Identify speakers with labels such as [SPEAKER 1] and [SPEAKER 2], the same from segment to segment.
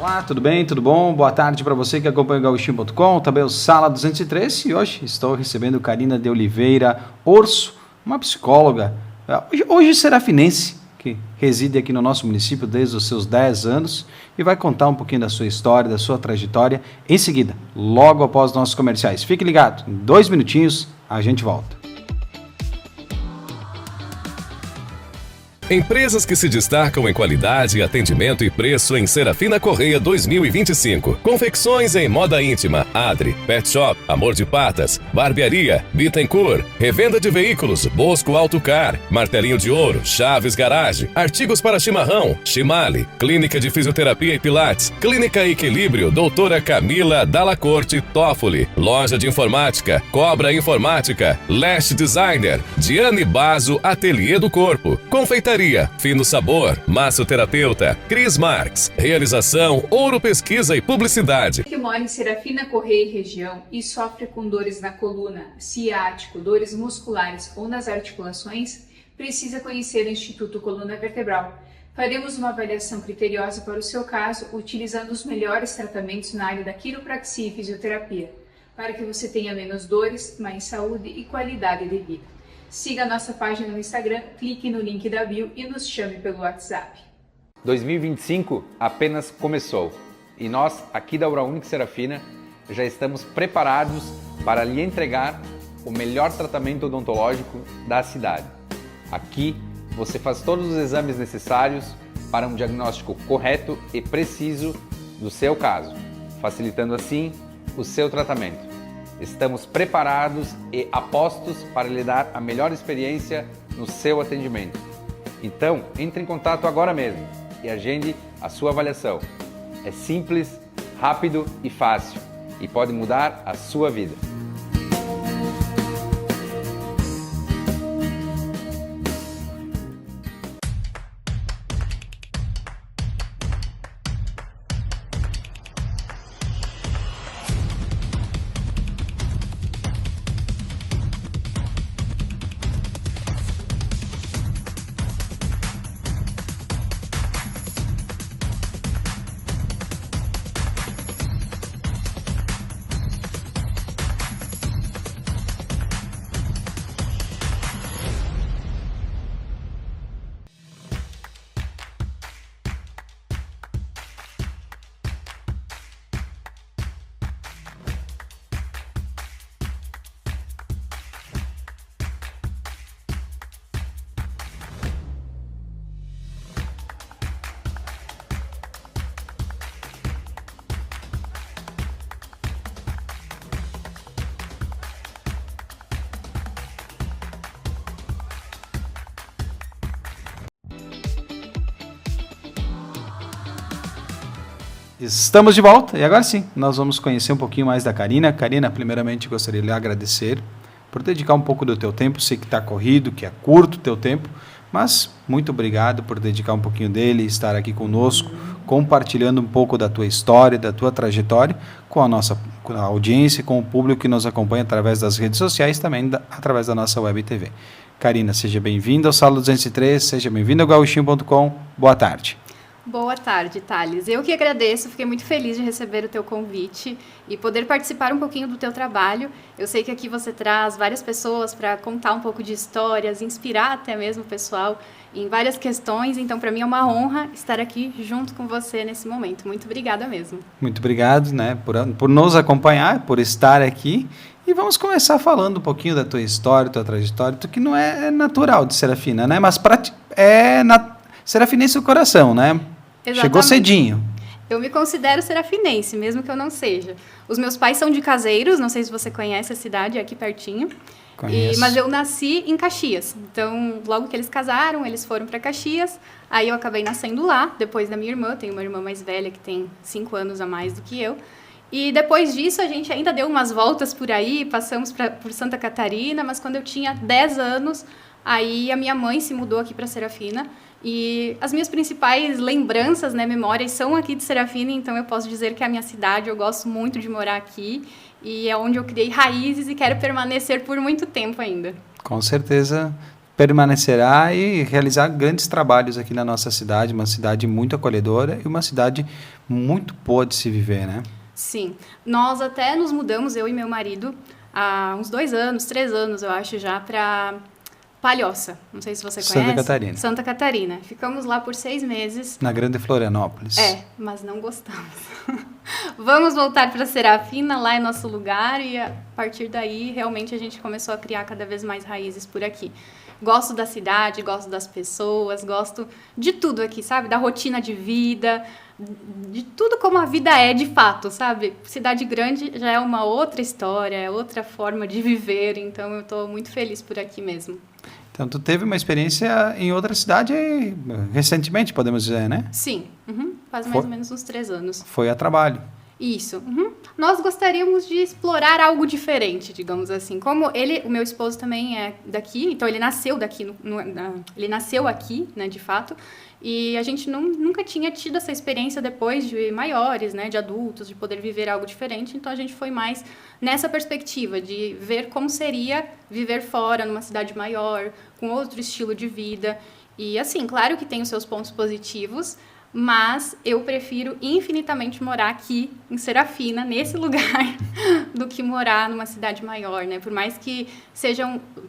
[SPEAKER 1] Olá, tudo bem? Tudo bom? Boa tarde para você que acompanha o Gauchinho.com, também o Sala 203, e hoje estou recebendo Karina de Oliveira Orso, uma psicóloga, hoje serafinense, que reside aqui no nosso município desde os seus 10 anos e vai contar um pouquinho da sua história, da sua trajetória, em seguida, logo após os nossos comerciais. Fique ligado, em 2 minutinhos a gente volta.
[SPEAKER 2] Empresas que se destacam em qualidade, atendimento e preço em Serafina Correia 2025. Confecções em moda íntima, Adri, Pet Shop, Amor de Patas, Barbearia, Bittencourt, revenda de veículos, Bosco Autocar, Martelinho de Ouro, Chaves Garage, artigos para chimarrão, Chimale, Clínica de Fisioterapia e Pilates, Clínica Equilíbrio, Doutora Camila Dalla Corte Toffoli, Loja de Informática, Cobra Informática, Lash Designer, Diane Bazo Ateliê do Corpo, Confeitaria Fino Sabor, Massoterapeuta, Cris Marques, Realização, Ouro Pesquisa e Publicidade.
[SPEAKER 3] Que mora em Serafina Correia e região e sofre com dores na coluna, ciático, dores musculares ou nas articulações, precisa conhecer o Instituto Coluna Vertebral. Faremos uma avaliação criteriosa para o seu caso, utilizando os melhores tratamentos na área da quiropraxia e fisioterapia, para que você tenha menos dores, mais saúde e qualidade de vida. Siga a nossa página no Instagram, clique no link da bio e nos chame pelo WhatsApp.
[SPEAKER 4] 2025 apenas começou e nós, aqui da Uraunica Serafina, já estamos preparados para lhe entregar o melhor tratamento odontológico da cidade. Aqui você faz todos os exames necessários para um diagnóstico correto e preciso do seu caso, facilitando assim o seu tratamento. Estamos preparados e apostos para lhe dar a melhor experiência no seu atendimento. Então, entre em contato agora mesmo e agende a sua avaliação. É simples, rápido e fácil e pode mudar a sua vida.
[SPEAKER 1] Estamos de volta e agora sim, nós vamos conhecer um pouquinho mais da Karina. Karina, primeiramente gostaria de lhe agradecer por dedicar um pouco do teu tempo. Sei que está corrido, que é curto o teu tempo, mas muito obrigado por dedicar um pouquinho dele e estar aqui conosco, compartilhando um pouco da tua história, da tua trajetória com a nossa audiência, com o público que nos acompanha através das redes sociais, também através da nossa web TV. Karina, seja bem-vinda ao Sala 203, seja bem-vinda ao Gauchinho.com. Boa tarde.
[SPEAKER 5] Boa tarde, Thales. Eu que agradeço, fiquei muito feliz de receber o teu convite e poder participar um pouquinho do teu trabalho. Eu sei que aqui você traz várias pessoas para contar um pouco de histórias, inspirar até mesmo o pessoal em várias questões, então para mim é uma honra estar aqui junto com você nesse momento. Muito obrigada mesmo. Muito
[SPEAKER 1] obrigado, né, por nos acompanhar, por estar aqui. E vamos começar falando um pouquinho da tua história, tua trajetória, que não é natural de Serafina, né? Mas serafinense o coração, né?
[SPEAKER 5] Exatamente.
[SPEAKER 1] Chegou cedinho.
[SPEAKER 5] Eu me considero serafinense, mesmo que eu não seja. Os meus pais são de Caseiros, não sei se você conhece a cidade, é aqui pertinho. Mas eu nasci em Caxias. Então, logo que eles casaram, eles foram para Caxias. Aí eu acabei nascendo lá, depois da minha irmã. Tenho uma irmã mais velha que tem 5 anos a mais do que eu. E depois disso, a gente ainda deu umas voltas por aí, passamos por Santa Catarina, mas quando eu tinha 10 anos, aí a minha mãe se mudou aqui para Serafina. E as minhas principais lembranças, né, memórias, são aqui de Serafina, então eu posso dizer que é a minha cidade, eu gosto muito de morar aqui. E é onde eu criei raízes e quero permanecer por muito tempo ainda.
[SPEAKER 1] Com certeza, permanecerá e realizar grandes trabalhos aqui na nossa cidade, uma cidade muito acolhedora e uma cidade muito boa de se viver, né?
[SPEAKER 5] Sim, nós até nos mudamos, eu e meu marido, há uns 2 anos, 3 anos, eu acho já, para Palhoça. Não sei se você conhece.
[SPEAKER 1] Santa Catarina.
[SPEAKER 5] Santa Catarina. Ficamos lá por 6 meses.
[SPEAKER 1] Na Grande Florianópolis.
[SPEAKER 5] Mas não gostamos. Vamos voltar para Serafina, lá é nosso lugar, e a partir daí, realmente, a gente começou a criar cada vez mais raízes por aqui. Gosto da cidade, gosto das pessoas, gosto de tudo aqui, sabe? Da rotina de vida, de tudo como a vida é de fato, sabe? Cidade grande já é uma outra história, é outra forma de viver, então eu estou muito feliz por aqui mesmo.
[SPEAKER 1] Então, tu teve uma experiência em outra cidade recentemente, podemos dizer, né?
[SPEAKER 5] Sim, faz mais ou menos uns 3 anos.
[SPEAKER 1] Foi a trabalho.
[SPEAKER 5] Isso. Nós gostaríamos de explorar algo diferente, digamos assim. Como o meu esposo também é daqui, então ele nasceu daqui, ele nasceu aqui, né, de fato, e a gente nunca tinha tido essa experiência depois de maiores, né, de adultos, de poder viver algo diferente, então a gente foi mais nessa perspectiva de ver como seria viver fora, numa cidade maior, com outro estilo de vida. E assim, claro que tem os seus pontos positivos, mas eu prefiro infinitamente morar aqui em Serafina, nesse lugar, do que morar numa cidade maior, né? Por mais que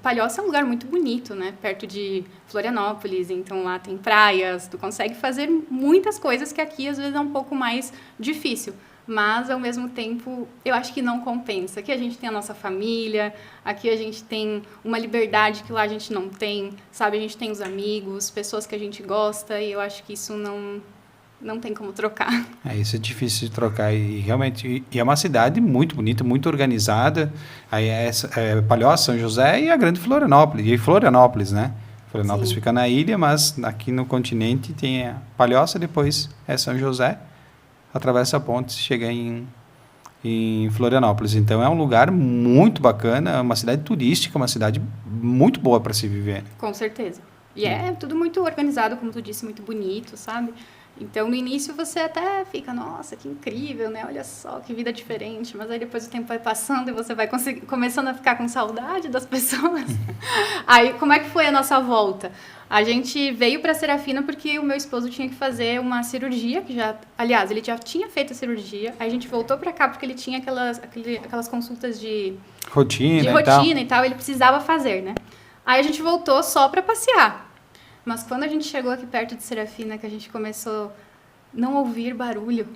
[SPEAKER 5] Palhoça é um lugar muito bonito, né? Perto de Florianópolis, então lá tem praias, tu consegue fazer muitas coisas que aqui às vezes é um pouco mais difícil. Mas, ao mesmo tempo, eu acho que não compensa. Aqui a gente tem a nossa família, aqui a gente tem uma liberdade que lá a gente não tem, sabe? A gente tem os amigos, pessoas que a gente gosta, e eu acho que isso não tem como trocar.
[SPEAKER 1] Isso é difícil de trocar e realmente é uma cidade muito bonita, muito organizada. Aí é Palhoça, São José e a Grande Florianópolis. E Florianópolis, né? Florianópolis Sim. Fica na ilha, mas aqui no continente tem a Palhoça, depois é São José. Atravessa a ponte e chega em Florianópolis. Então é um lugar muito bacana, uma cidade turística, uma cidade muito boa para se viver.
[SPEAKER 5] Com certeza. E é tudo muito organizado, como tu disse, muito bonito, sabe? Então, no início, você até fica, nossa, que incrível, né? Olha só, que vida diferente. Mas aí depois o tempo vai passando e você vai começando a ficar com saudade das pessoas. Aí, como é que foi a nossa volta? A gente veio para Serafina porque o meu esposo tinha que fazer uma cirurgia, aliás, ele já tinha feito a cirurgia. Aí a gente voltou para cá porque ele tinha aquelas consultas de rotina e tal, ele precisava fazer, né? Aí a gente voltou só para passear. Mas quando a gente chegou aqui perto de Serafina, que a gente começou a não ouvir barulho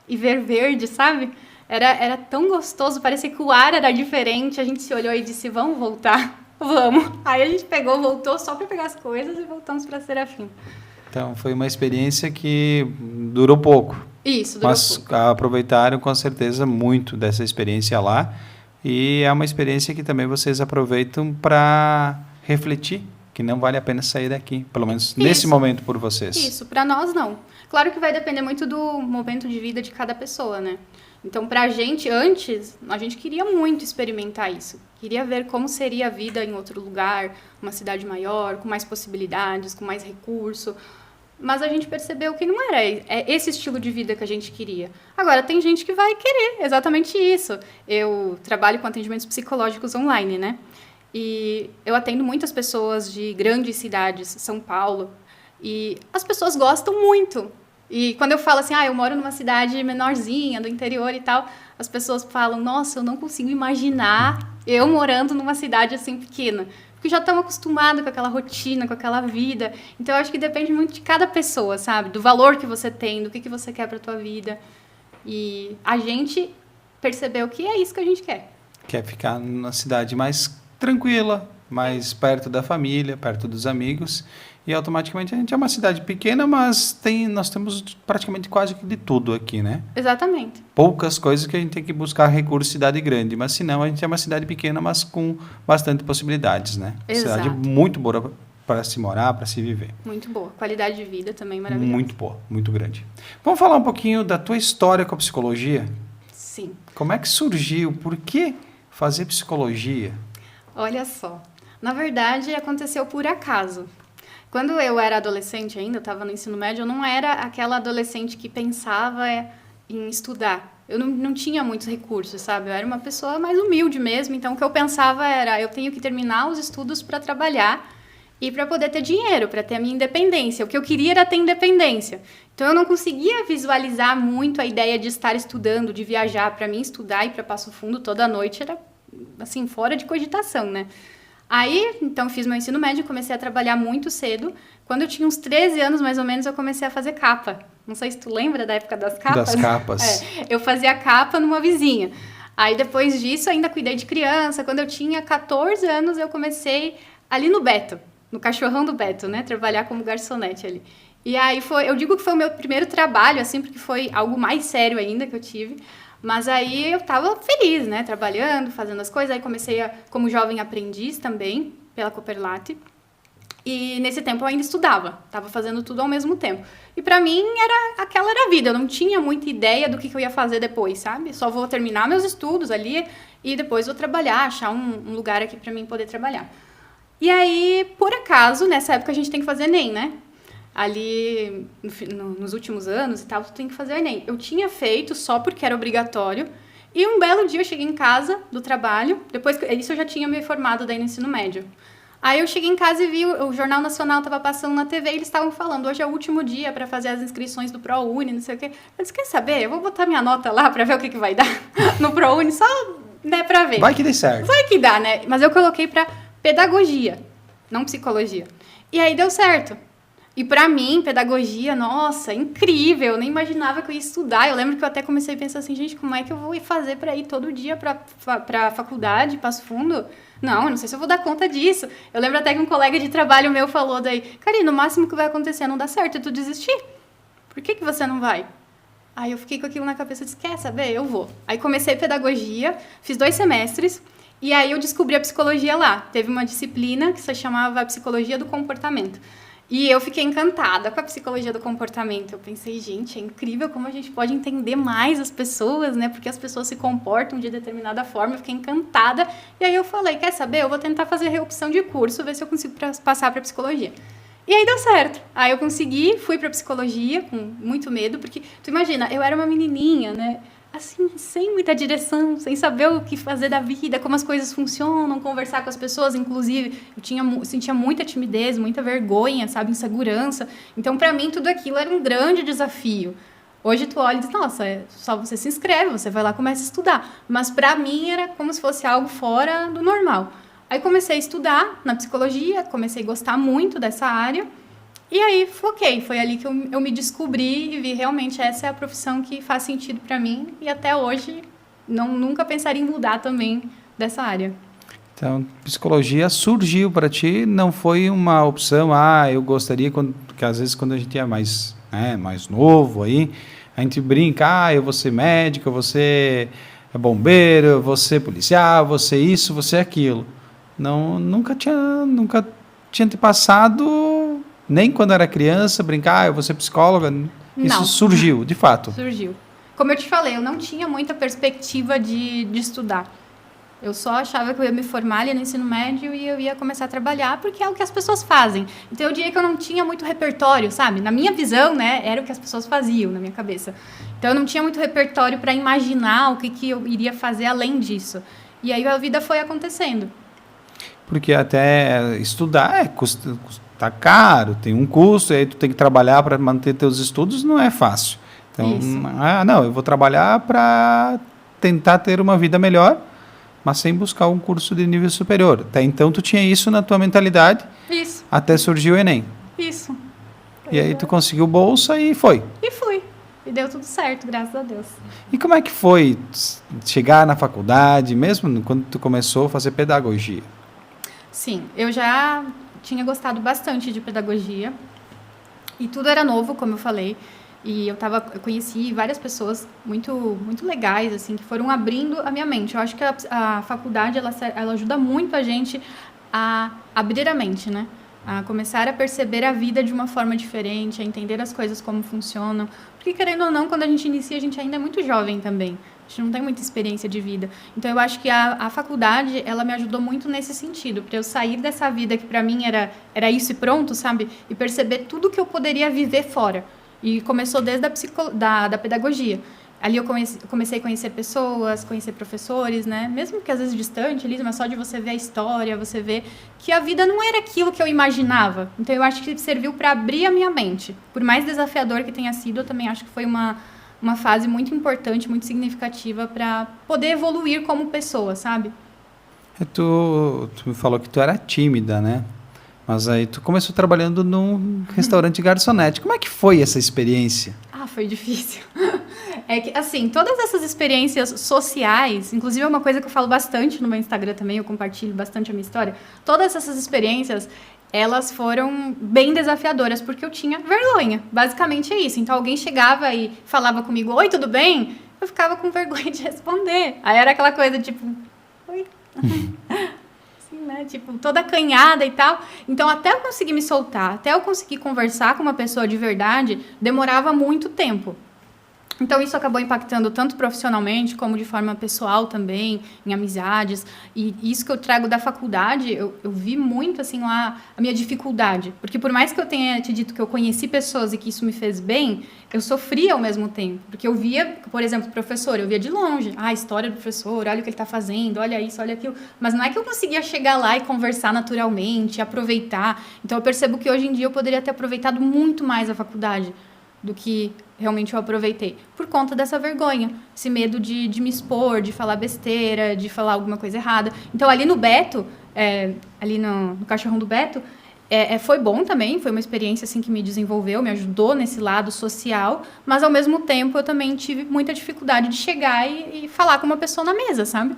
[SPEAKER 5] e ver verde, sabe? Era tão gostoso, parecia que o ar era diferente. A gente se olhou e disse, vamos voltar? Vamos. Aí a gente voltou só para pegar as coisas e voltamos para Serafina.
[SPEAKER 1] Então, foi uma experiência que durou pouco.
[SPEAKER 5] Isso, durou pouco.
[SPEAKER 1] Mas aproveitaram com certeza muito dessa experiência lá. E é uma experiência que também vocês aproveitam para refletir. Que não vale a pena sair daqui, pelo menos nesse momento por vocês.
[SPEAKER 5] Isso, para nós não. Claro que vai depender muito do momento de vida de cada pessoa, né? Então, pra gente, antes, a gente queria muito experimentar isso. Queria ver como seria a vida em outro lugar, uma cidade maior, com mais possibilidades, com mais recurso. Mas a gente percebeu que não era esse estilo de vida que a gente queria. Agora, tem gente que vai querer exatamente isso. Eu trabalho com atendimentos psicológicos online, né? E eu atendo muitas pessoas de grandes cidades, São Paulo, e as pessoas gostam muito. E quando eu falo assim, eu moro numa cidade menorzinha, do interior e tal, as pessoas falam, nossa, eu não consigo imaginar eu morando numa cidade assim pequena. Porque já estão acostumados com aquela rotina, com aquela vida. Então, eu acho que depende muito de cada pessoa, sabe? Do valor que você tem, do que você quer para a tua vida. E a gente percebeu que é isso que a gente quer.
[SPEAKER 1] Quer ficar numa cidade mais tranquila, mais perto da família, perto dos amigos, e automaticamente a gente é uma cidade pequena, mas nós temos praticamente quase que de tudo aqui, né?
[SPEAKER 5] Exatamente.
[SPEAKER 1] Poucas coisas que a gente tem que buscar recurso em cidade grande, mas senão a gente é uma cidade pequena, mas com bastante possibilidades, né?
[SPEAKER 5] Exato.
[SPEAKER 1] Cidade muito boa para se morar, para se viver.
[SPEAKER 5] Muito boa. Qualidade de vida também maravilhosa.
[SPEAKER 1] Muito boa, muito grande. Vamos falar um pouquinho da tua história com a psicologia?
[SPEAKER 5] Sim.
[SPEAKER 1] Como é que surgiu? Por que fazer psicologia? Olha
[SPEAKER 5] só, na verdade aconteceu por acaso. Quando eu era adolescente ainda, eu estava no ensino médio, eu não era aquela adolescente que pensava em estudar. Eu não tinha muitos recursos, sabe? Eu era uma pessoa mais humilde mesmo, então o que eu pensava era, eu tenho que terminar os estudos para trabalhar e para poder ter dinheiro, para ter a minha independência. O que eu queria era ter independência. Então, eu não conseguia visualizar muito a ideia de estar estudando, de viajar. Para mim, estudar e ir para Passo Fundo toda noite era, assim, fora de cogitação, né? Aí, então, fiz meu ensino médio, comecei a trabalhar muito cedo. Quando eu tinha uns 13 anos, mais ou menos, eu comecei a fazer capa. Não sei se tu lembra da época das capas.
[SPEAKER 1] Das capas.
[SPEAKER 5] Eu fazia capa numa vizinha. Aí, depois disso, ainda cuidei de criança. Quando eu tinha 14 anos, eu comecei ali no Beto, no Cachorrão do Beto, né? Trabalhar como garçonete ali. E aí, eu digo que foi o meu primeiro trabalho, assim, porque foi algo mais sério ainda que eu tive. Mas aí eu tava feliz, né? Trabalhando, fazendo as coisas. Aí comecei como jovem aprendiz também, pela Cooperlate. E nesse tempo eu ainda estudava. Tava fazendo tudo ao mesmo tempo. E pra mim, aquela era a vida. Eu não tinha muita ideia do que eu ia fazer depois, sabe? Só vou terminar meus estudos ali e depois vou trabalhar, achar um lugar aqui pra mim poder trabalhar. E aí, por acaso, nessa época a gente tem que fazer ENEM, né? Ali nos últimos anos e tal, tu tem que fazer o ENEM. Eu tinha feito só porque era obrigatório. E um belo dia eu cheguei em casa do trabalho. Isso eu já tinha me formado daí no ensino médio. Aí eu cheguei em casa e vi o Jornal Nacional estava passando na TV e eles estavam falando, hoje é o último dia para fazer as inscrições do ProUni, não sei o quê. Eu disse, quer saber? Eu vou botar minha nota lá para ver o que vai dar no ProUni, só, né, para ver.
[SPEAKER 1] Vai que dê certo.
[SPEAKER 5] Vai que dá, né? Mas eu coloquei para pedagogia, não psicologia. E aí deu certo. E pra mim, pedagogia, nossa, incrível, eu nem imaginava que eu ia estudar. Eu lembro que eu até comecei a pensar assim, gente, como é que eu vou fazer pra ir todo dia pra faculdade, Passo Fundo? Não, eu não sei se eu vou dar conta disso. Eu lembro até que um colega de trabalho meu falou daí, Karina, o máximo que vai acontecer é não dar certo, é tu desistir. Por que você não vai? Aí eu fiquei com aquilo na cabeça e disse, quer saber? Eu vou. Aí comecei pedagogia, fiz 2 semestres, e aí eu descobri a psicologia lá. Teve uma disciplina que se chamava Psicologia do Comportamento. E eu fiquei encantada com a psicologia do comportamento. Eu pensei, gente, é incrível como a gente pode entender mais as pessoas, né? Porque as pessoas se comportam de determinada forma. Eu fiquei encantada. E aí eu falei, quer saber? Eu vou tentar fazer reopção de curso, ver se eu consigo passar para psicologia. E aí deu certo. Aí eu consegui, fui para psicologia com muito medo, porque tu imagina, eu era uma menininha, né? Assim, sem muita direção, sem saber o que fazer da vida, como as coisas funcionam, conversar com as pessoas, inclusive, eu sentia muita timidez, muita vergonha, sabe, insegurança. Então, para mim, tudo aquilo era um grande desafio. Hoje tu olha e diz, nossa, só você se inscreve, você vai lá e começa a estudar. Mas para mim era como se fosse algo fora do normal. Aí comecei a estudar na psicologia, comecei a gostar muito dessa área. E aí, foquei. Foi ali que eu me descobri e vi realmente essa é a profissão que faz sentido para mim. E até hoje, nunca pensaria em mudar também dessa área.
[SPEAKER 1] Então, psicologia surgiu para ti, não foi uma opção, eu gostaria, porque às vezes quando a gente é mais novo, aí, a gente brinca, eu vou ser médico, eu vou ser bombeiro, eu vou ser policial, vou ser isso, vou ser aquilo. Nunca tinha te passado... Nem quando era criança, brincar, eu vou ser psicóloga. Isso surgiu, de fato.
[SPEAKER 5] Surgiu. Como eu te falei, eu não tinha muita perspectiva de estudar. Eu só achava que eu ia me formar ali no ensino médio e eu ia começar a trabalhar, porque é o que as pessoas fazem. Então, eu diria que eu não tinha muito repertório, sabe? Na minha visão, né, era o que as pessoas faziam na minha cabeça. Então, eu não tinha muito repertório para imaginar o que eu iria fazer além disso. E aí, a vida foi acontecendo.
[SPEAKER 1] Porque até estudar tá caro, tem um custo, aí tu tem que trabalhar para manter teus estudos, não é fácil. Então, eu vou trabalhar para tentar ter uma vida melhor, mas sem buscar um curso de nível superior. Até então, tu tinha isso na tua mentalidade,
[SPEAKER 5] isso.
[SPEAKER 1] Até surgiu o Enem.
[SPEAKER 5] Isso.
[SPEAKER 1] E aí tu conseguiu bolsa e foi.
[SPEAKER 5] E fui. E deu tudo certo, graças a Deus.
[SPEAKER 1] E como é que foi chegar na faculdade, mesmo quando tu começou a fazer pedagogia?
[SPEAKER 5] Sim, eu já tinha gostado bastante de pedagogia e tudo era novo, como eu falei, e eu conheci várias pessoas muito, muito legais, assim, que foram abrindo a minha mente. Eu acho que a faculdade, ela ajuda muito a gente a abrir a mente, né? A começar a perceber a vida de uma forma diferente, a entender as coisas como funcionam. Porque, querendo ou não, quando a gente inicia, a gente ainda é muito jovem também. A gente não tem muita experiência de vida. Então, eu acho que a faculdade, ela me ajudou muito nesse sentido. Para eu sair dessa vida que, para mim, era isso e pronto, sabe? E perceber tudo que eu poderia viver fora. E começou desde da pedagogia. Ali eu comecei a conhecer pessoas, conhecer professores, né? Mesmo que às vezes distante ali, mas só de você ver a história, você ver que a vida não era aquilo que eu imaginava. Então eu acho que serviu para abrir a minha mente. Por mais desafiador que tenha sido, eu também acho que foi uma fase muito importante, muito significativa para poder evoluir como pessoa, sabe?
[SPEAKER 1] Tu me falou que tu era tímida, né? Mas aí tu começou trabalhando num restaurante de garçonete. Como é que foi essa experiência?
[SPEAKER 5] Foi difícil. É que, assim, todas essas experiências sociais, inclusive é uma coisa que eu falo bastante no meu Instagram também, eu compartilho bastante a minha história, todas essas experiências, elas foram bem desafiadoras, porque eu tinha vergonha. Basicamente é isso. Então, alguém chegava e falava comigo, oi, tudo bem? Eu ficava com vergonha de responder. Aí era aquela coisa, tipo, oi? Assim, né? Tipo, toda acanhada e tal. Então, até eu conseguir me soltar, até eu conseguir conversar com uma pessoa de verdade, demorava muito tempo. Então, isso acabou impactando tanto profissionalmente, como de forma pessoal também, em amizades. E isso que eu trago da faculdade, eu vi muito, assim, lá a minha dificuldade. Porque por mais que eu tenha te dito que eu conheci pessoas e que isso me fez bem, eu sofria ao mesmo tempo. Porque eu via, por exemplo, o professor, eu via de longe. A história do professor, olha o que ele está fazendo, olha isso, olha aquilo. Mas não é que eu conseguia chegar lá e conversar naturalmente, aproveitar. Então, eu percebo que hoje em dia eu poderia ter aproveitado muito mais a faculdade do que realmente eu aproveitei, por conta dessa vergonha, esse medo de me expor, de falar besteira, de falar alguma coisa errada. Então, ali no Beto, ali no Cachorrão do Beto, foi bom também, foi uma experiência assim, que me desenvolveu, me ajudou nesse lado social, mas, ao mesmo tempo, eu também tive muita dificuldade de chegar e falar com uma pessoa na mesa, sabe?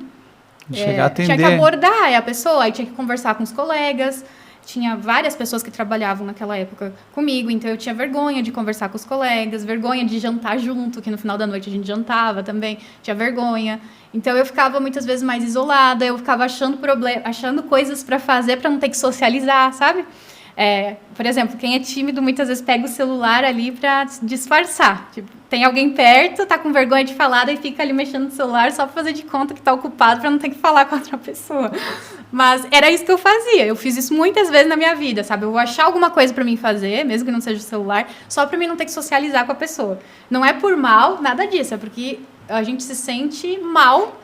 [SPEAKER 1] Chegar a atender.
[SPEAKER 5] Tinha que abordar a pessoa, aí tinha que conversar com os colegas. Tinha várias pessoas que trabalhavam naquela época comigo, então eu tinha vergonha de conversar com os colegas, vergonha de jantar junto, que no final da noite a gente jantava também, tinha vergonha. Então eu ficava muitas vezes mais isolada, eu ficava achando coisas para fazer para não ter que socializar, sabe? Por exemplo, quem é tímido muitas vezes pega o celular ali para disfarçar. Tipo, tem alguém perto, tá com vergonha de falar, daí fica ali mexendo no celular só para fazer de conta que tá ocupado para não ter que falar com outra pessoa. Mas era isso que eu fazia. Eu fiz isso muitas vezes na minha vida, sabe? Eu vou achar alguma coisa para mim fazer, mesmo que não seja o celular, só para mim não ter que socializar com a pessoa. Não é por mal, nada disso, é porque a gente se sente mal.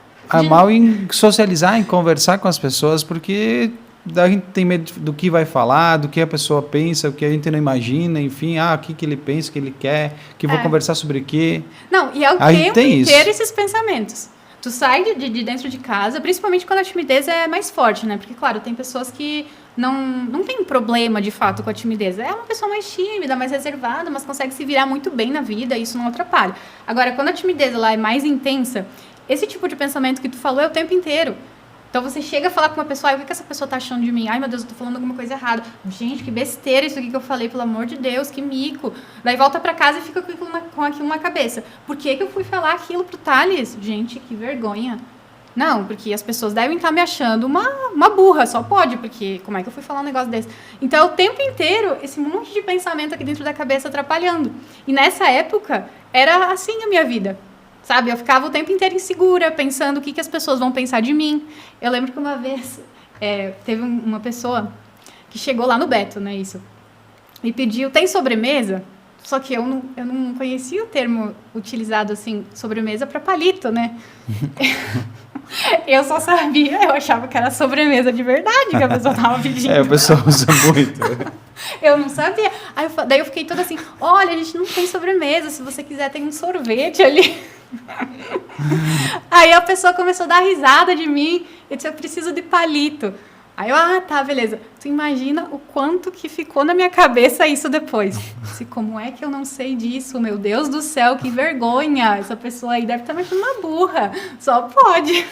[SPEAKER 1] Mal em socializar, em conversar com as pessoas, porque a gente tem medo do que vai falar, do que a pessoa pensa, o que a gente não imagina, enfim, o que ele pensa, o que ele quer, que vou conversar sobre o quê.
[SPEAKER 5] Não, e é o tempo inteiro esses pensamentos. Tu sai de dentro de casa, principalmente quando a timidez é mais forte, né? Porque, claro, tem pessoas que não tem problema, de fato, com a timidez. É uma pessoa mais tímida, mais reservada, mas consegue se virar muito bem na vida e isso não atrapalha. Agora, quando a timidez ela é mais intensa, esse tipo de pensamento que tu falou é o tempo inteiro. Então, você chega a falar com uma pessoa, o que essa pessoa tá achando de mim? Ai, meu Deus, eu tô falando alguma coisa errada. Gente, que besteira isso aqui que eu falei, pelo amor de Deus, que mico. Daí volta pra casa e fica com aquilo na cabeça. Por que eu fui falar aquilo pro Thales? Gente, que vergonha. Não, porque as pessoas devem estar me achando uma burra, só pode, porque como é que eu fui falar um negócio desse? Então, o tempo inteiro, esse monte de pensamento aqui dentro da cabeça atrapalhando. E nessa época, era assim a minha vida. Sabe, eu ficava o tempo inteiro insegura, pensando o que as pessoas vão pensar de mim. Eu lembro que uma vez teve uma pessoa que chegou lá no Beto, né, isso, e pediu, tem sobremesa? Só que eu não conhecia o termo utilizado, assim, sobremesa para palito, né? Eu só sabia, eu achava que era sobremesa de verdade que a pessoa tava pedindo.
[SPEAKER 1] A pessoa usa muito.
[SPEAKER 5] Eu não sabia. Daí eu fiquei toda assim, olha, a gente não tem sobremesa, se você quiser tem um sorvete ali. Aí a pessoa começou a dar risada de mim, eu disse, eu preciso de palito. Aí eu, tá, beleza. Tu imagina o quanto que ficou na minha cabeça isso depois. Disse, como é que eu não sei disso? Meu Deus do céu, que vergonha. Essa pessoa aí deve estar me achando uma burra. Só pode.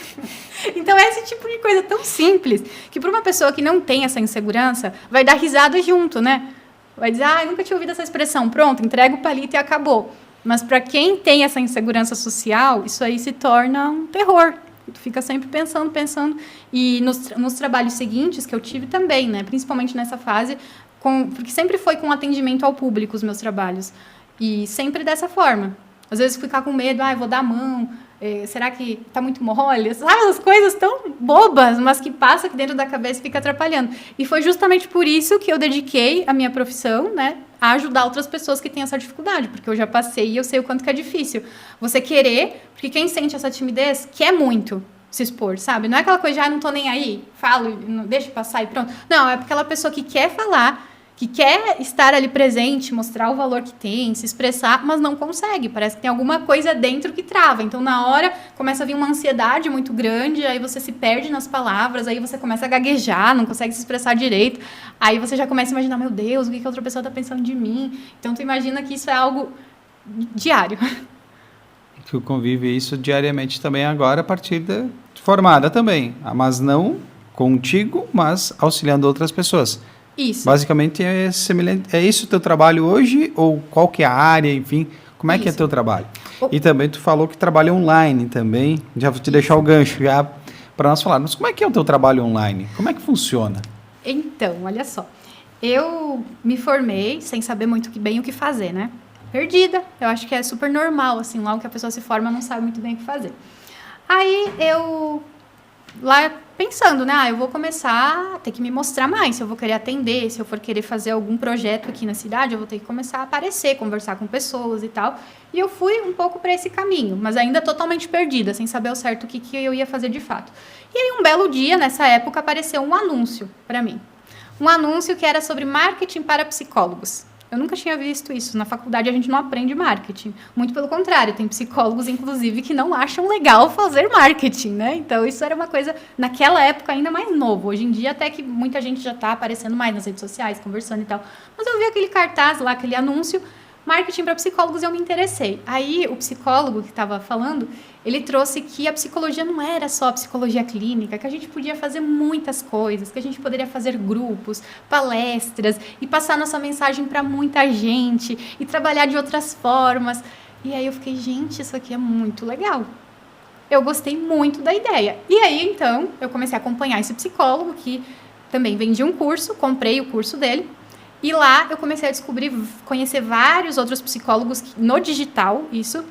[SPEAKER 5] Então é esse tipo de coisa tão simples, que para uma pessoa que não tem essa insegurança, vai dar risada junto, né? Vai dizer, eu nunca tinha ouvido essa expressão. Pronto, entrega o palito e acabou. Mas para quem tem essa insegurança social, isso aí se torna um terror. Tu fica sempre pensando. E nos trabalhos seguintes que eu tive também, né? Principalmente nessa fase, porque sempre foi com atendimento ao público os meus trabalhos. E sempre dessa forma. Às vezes ficar com medo, eu vou dar a mão, Será que tá muito mole? Sabe, as coisas tão bobas, mas que passa aqui dentro da cabeça e fica atrapalhando. E foi justamente por isso que eu dediquei a minha profissão, né, a ajudar outras pessoas que têm essa dificuldade, porque eu já passei e eu sei o quanto que é difícil. Você querer, porque quem sente essa timidez quer muito se expor, sabe? Não é aquela coisa de, não tô nem aí, falo, deixa passar e pronto. Não, é aquela pessoa que quer falar, que quer estar ali presente, mostrar o valor que tem, se expressar, mas não consegue. Parece que tem alguma coisa dentro que trava. Então, na hora, começa a vir uma ansiedade muito grande, aí você se perde nas palavras, aí você começa a gaguejar, não consegue se expressar direito, aí você já começa a imaginar, meu Deus, o que a outra pessoa está pensando de mim? Então, tu imagina que isso é algo diário.
[SPEAKER 1] Tu convive isso diariamente também agora, a partir da formada também, mas não contigo, mas auxiliando outras pessoas.
[SPEAKER 5] Isso.
[SPEAKER 1] Basicamente é semelhante. É isso o teu trabalho hoje? Ou qual que é a área, enfim? Como é que é teu trabalho? E também tu falou que trabalha online também. Já vou te deixar o gancho já para nós falar. Mas como é que é o teu trabalho online? Como é que funciona?
[SPEAKER 5] Então, olha só. Eu me formei sem saber muito bem o que fazer, né? Perdida. Eu acho que é super normal, assim, logo que a pessoa se forma não sabe muito bem o que fazer. Aí eu lá pensando, né, eu vou começar a ter que me mostrar mais, se eu vou querer atender, se eu for querer fazer algum projeto aqui na cidade, eu vou ter que começar a aparecer, conversar com pessoas e tal. E eu fui um pouco para esse caminho, mas ainda totalmente perdida, sem saber ao certo o que eu ia fazer de fato. E aí um belo dia, nessa época, apareceu um anúncio para mim. Um anúncio que era sobre marketing para psicólogos. Eu nunca tinha visto isso. Na faculdade a gente não aprende marketing. Muito pelo contrário, tem psicólogos, inclusive, que não acham legal fazer marketing, né? Então, isso era uma coisa, naquela época, ainda mais novo. Hoje em dia, até que muita gente já está aparecendo mais nas redes sociais, conversando e tal. Mas eu vi aquele cartaz lá, aquele anúncio, marketing para psicólogos, e eu me interessei. Aí, o psicólogo que estava falando, ele trouxe que a psicologia não era só a psicologia clínica, que a gente podia fazer muitas coisas, que a gente poderia fazer grupos, palestras, e passar nossa mensagem para muita gente, e trabalhar de outras formas. E aí eu fiquei, gente, isso aqui é muito legal. Eu gostei muito da ideia. E aí, então, eu comecei a acompanhar esse psicólogo, que também vendia um curso, comprei o curso dele, e lá eu comecei a conhecer vários outros psicólogos no digital, isso.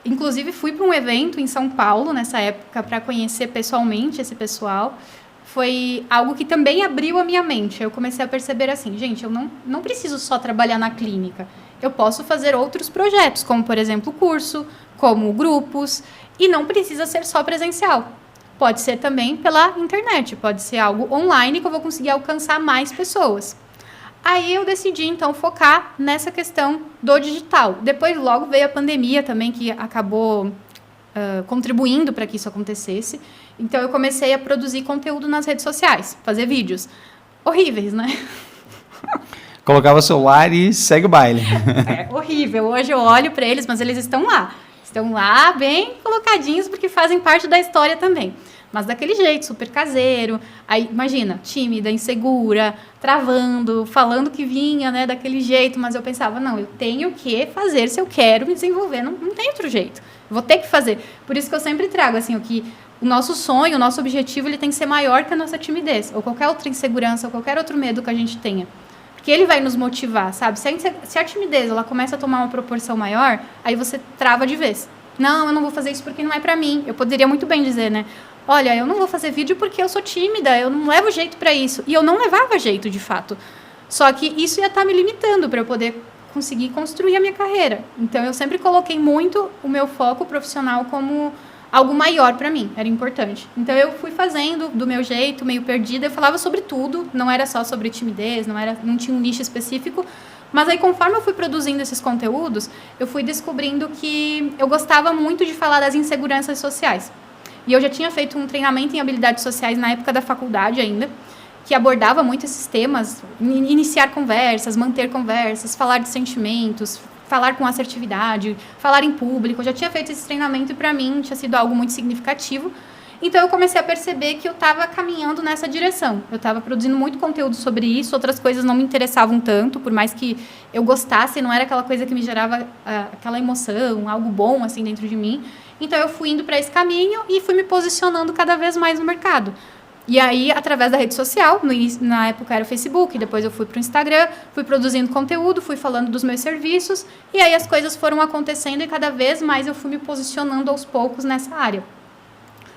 [SPEAKER 5] Inclusive, fui para um evento em São Paulo, nessa época, para conhecer pessoalmente esse pessoal. Foi algo que também abriu a minha mente. Eu comecei a perceber assim, gente, eu não preciso só trabalhar na clínica. Eu posso fazer outros projetos, como, por exemplo, curso, como grupos, e não precisa ser só presencial. Pode ser também pela internet, pode ser algo online que eu vou conseguir alcançar mais pessoas. Aí eu decidi, então, focar nessa questão do digital. Depois, logo, veio a pandemia também, que acabou contribuindo para que isso acontecesse. Então, eu comecei a produzir conteúdo nas redes sociais, fazer vídeos. Horríveis, né?
[SPEAKER 1] Colocava o celular e segue o baile.
[SPEAKER 5] É horrível. Hoje eu olho para eles, mas eles estão lá. Estão lá bem colocadinhos, porque fazem parte da história também. Mas daquele jeito, super caseiro. Aí, imagina, tímida, insegura, travando, falando que vinha, né, daquele jeito. Mas eu pensava, não, eu tenho que fazer se eu quero me desenvolver. Não tem outro jeito. Eu vou ter que fazer. Por isso que eu sempre trago, assim, o nosso sonho, o nosso objetivo, ele tem que ser maior que a nossa timidez. Ou qualquer outra insegurança, ou qualquer outro medo que a gente tenha. Porque ele vai nos motivar, sabe? Se a timidez, ela começa a tomar uma proporção maior, aí você trava de vez. Não, eu não vou fazer isso porque não é pra mim. Eu poderia muito bem dizer, né? Olha, eu não vou fazer vídeo porque eu sou tímida, eu não levo jeito para isso. E eu não levava jeito, de fato. Só que isso ia estar me limitando para eu poder conseguir construir a minha carreira. Então, eu sempre coloquei muito o meu foco profissional como algo maior para mim, era importante. Então, eu fui fazendo do meu jeito, meio perdida. Eu falava sobre tudo, não era só sobre timidez, não tinha um nicho específico. Mas aí, conforme eu fui produzindo esses conteúdos, eu fui descobrindo que eu gostava muito de falar das inseguranças sociais. E eu já tinha feito um treinamento em habilidades sociais na época da faculdade ainda, que abordava muito esses temas, iniciar conversas, manter conversas, falar de sentimentos, falar com assertividade, falar em público. Eu já tinha feito esse treinamento e para mim tinha sido algo muito significativo. Então eu comecei a perceber que eu estava caminhando nessa direção. Eu estava produzindo muito conteúdo sobre isso, outras coisas não me interessavam tanto, por mais que eu gostasse, não era aquela coisa que me gerava aquela emoção, algo bom assim dentro de mim. Então eu fui indo para esse caminho e fui me posicionando cada vez mais no mercado. E aí, através da rede social, na época era o Facebook, depois eu fui para o Instagram, fui produzindo conteúdo, fui falando dos meus serviços, e aí as coisas foram acontecendo e cada vez mais eu fui me posicionando aos poucos nessa área.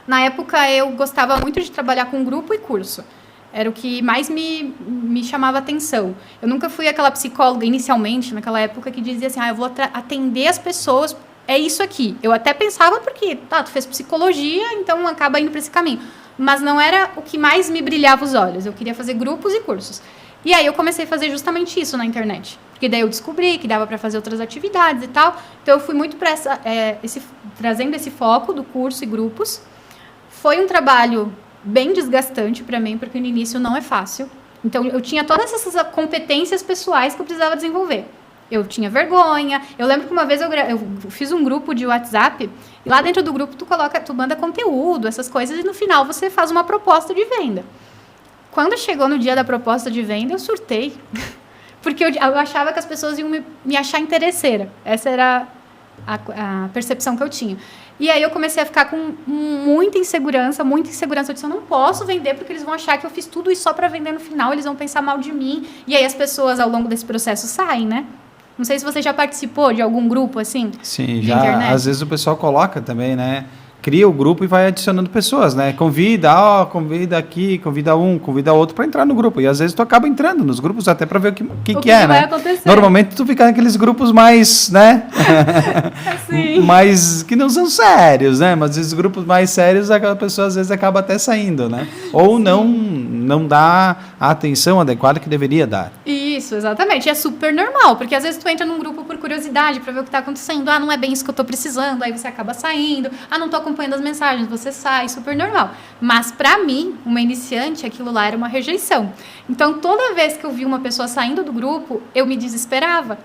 [SPEAKER 5] Na época, eu gostava muito de trabalhar com grupo e curso. Era o que mais me chamava atenção. Eu nunca fui aquela psicóloga, inicialmente, naquela época, que dizia assim, eu vou atender as pessoas, é isso aqui. Eu até pensava porque, tu fez psicologia, então acaba indo para esse caminho. Mas não era o que mais me brilhava os olhos. Eu queria fazer grupos e cursos. E aí eu comecei a fazer justamente isso na internet. Porque daí eu descobri que dava para fazer outras atividades e tal. Então eu fui muito para trazendo esse foco do curso e grupos. Foi um trabalho bem desgastante para mim, porque no início não é fácil. Então, eu tinha todas essas competências pessoais que eu precisava desenvolver. Eu tinha vergonha. Eu lembro que uma vez eu fiz um grupo de WhatsApp, e lá dentro do grupo tu manda conteúdo, essas coisas, e no final você faz uma proposta de venda. Quando chegou no dia da proposta de venda, eu surtei. Porque eu achava que as pessoas iam me achar interesseira. Essa era a percepção que eu tinha. E aí eu comecei a ficar com muita insegurança. Eu disse, eu não posso vender porque eles vão achar que eu fiz tudo isso só para vender no final, eles vão pensar mal de mim. E aí as pessoas, ao longo desse processo, saem, né? Não sei se você já participou de algum grupo assim.
[SPEAKER 1] Sim, já. Internet. Às vezes o pessoal coloca também, né? Cria o grupo e vai adicionando pessoas, né? Convida aqui, convida um, convida outro para entrar no grupo. E às vezes tu acaba entrando nos grupos até para ver o que é, né? Acontecer. Normalmente tu fica naqueles grupos mais, né? mais que não são sérios, né? Mas esses grupos mais sérios, aquela pessoa às vezes acaba até saindo, né? Ou não dá a atenção adequada que deveria dar.
[SPEAKER 5] Isso, exatamente. E é super normal, porque às vezes tu entra num grupo por curiosidade para ver o que está acontecendo. Não é bem isso que eu estou precisando, aí você acaba saindo. Não estou acompanhando as mensagens, você sai, super normal. Mas para mim, uma iniciante, aquilo lá era uma rejeição. Então, toda vez que eu vi uma pessoa saindo do grupo, eu me desesperava.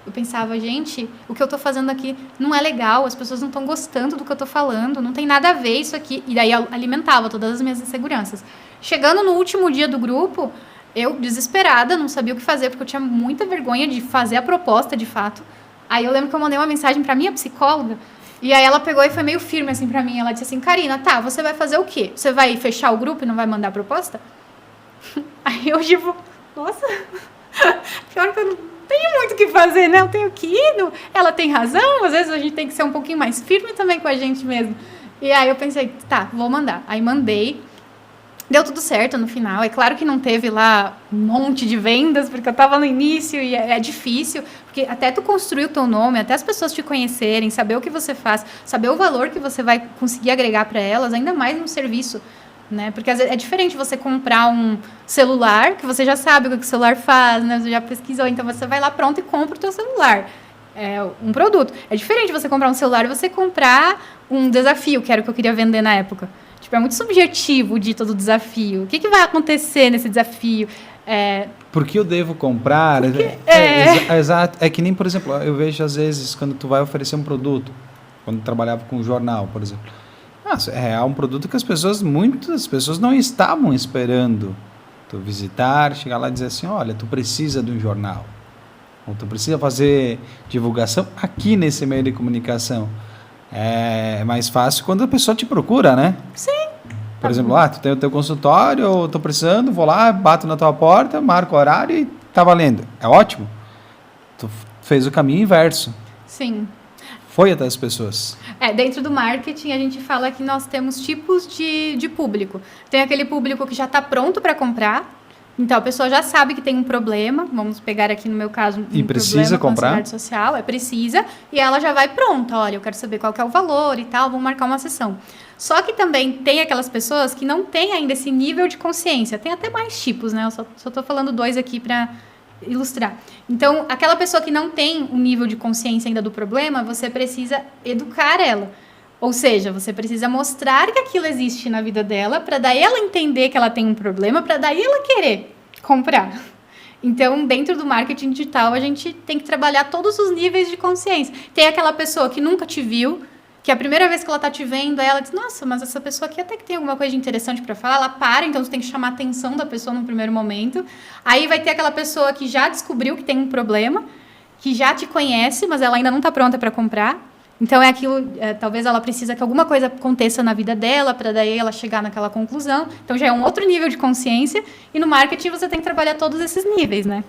[SPEAKER 5] Eu pensava, gente, o que eu estou fazendo aqui não é legal, as pessoas não estão gostando do que eu estou falando, não tem nada a ver isso aqui. E daí eu alimentava todas as minhas inseguranças. Chegando no último dia do grupo, eu, desesperada, não sabia o que fazer, porque eu tinha muita vergonha de fazer a proposta, de fato. Aí eu lembro que eu mandei uma mensagem para minha psicóloga, e aí ela pegou e foi meio firme assim pra mim. Ela disse assim, Karina, você vai fazer o quê? Você vai fechar o grupo e não vai mandar a proposta? Aí eu tipo, nossa, pior que eu não tenho muito o que fazer, né? Eu tenho que ir. Ela tem razão, às vezes a gente tem que ser um pouquinho mais firme também com a gente mesmo. E aí eu pensei, vou mandar. Aí mandei. Deu tudo certo no final. É claro que não teve lá um monte de vendas, porque eu estava no início e é difícil, porque até tu construir o teu nome, até as pessoas te conhecerem, saber o que você faz, saber o valor que você vai conseguir agregar para elas, ainda mais no serviço, né? Porque às vezes é diferente você comprar um celular, que você já sabe o que o celular faz, né? Você já pesquisou, então você vai lá pronto e compra o teu celular. É um produto. É diferente você comprar um celular e você comprar um desafio, que era o que eu queria vender na época. É muito subjetivo o dito do desafio. O que vai acontecer nesse desafio?
[SPEAKER 1] Por que eu devo comprar? Exato. É que nem, por exemplo, eu vejo às vezes quando tu vai oferecer um produto, quando eu trabalhava com um jornal, por exemplo. É um produto que muitas pessoas não estavam esperando tu visitar, chegar lá e dizer assim, olha, tu precisa de um jornal. Ou tu precisa fazer divulgação aqui nesse meio de comunicação. É mais fácil quando a pessoa te procura, né?
[SPEAKER 5] Sim.
[SPEAKER 1] Por exemplo, tu tem o teu consultório, eu tô precisando, vou lá, bato na tua porta, marco o horário e tá valendo. É ótimo. Tu fez o caminho inverso.
[SPEAKER 5] Sim.
[SPEAKER 1] Foi até as pessoas.
[SPEAKER 5] Dentro do marketing a gente fala que nós temos tipos de público. Tem aquele público que já está pronto para comprar. Então, a pessoa já sabe que tem um problema, vamos pegar aqui no meu caso um
[SPEAKER 1] precisa
[SPEAKER 5] problema com
[SPEAKER 1] comprar.
[SPEAKER 5] ansiedade social, precisa, e ela já vai pronta, olha, eu quero saber qual que é o valor e tal, vamos marcar uma sessão. Só que também tem aquelas pessoas que não têm ainda esse nível de consciência, tem até mais tipos, né, eu só estou falando 2 aqui para ilustrar. Então, aquela pessoa que não tem um nível de consciência ainda do problema, você precisa educar ela. Ou seja, você precisa mostrar que aquilo existe na vida dela, para daí ela entender que ela tem um problema, para daí ela querer comprar. Então, dentro do marketing digital, a gente tem que trabalhar todos os níveis de consciência. Tem aquela pessoa que nunca te viu, que a primeira vez que ela está te vendo, ela diz, nossa, mas essa pessoa aqui até que tem alguma coisa de interessante para falar, ela para, então você tem que chamar a atenção da pessoa no primeiro momento. Aí vai ter aquela pessoa que já descobriu que tem um problema, que já te conhece, mas ela ainda não está pronta para comprar. Então, é aquilo, talvez ela precisa que alguma coisa aconteça na vida dela, para daí ela chegar naquela conclusão. Então, já é um outro nível de consciência. E no marketing, você tem que trabalhar todos esses níveis, né?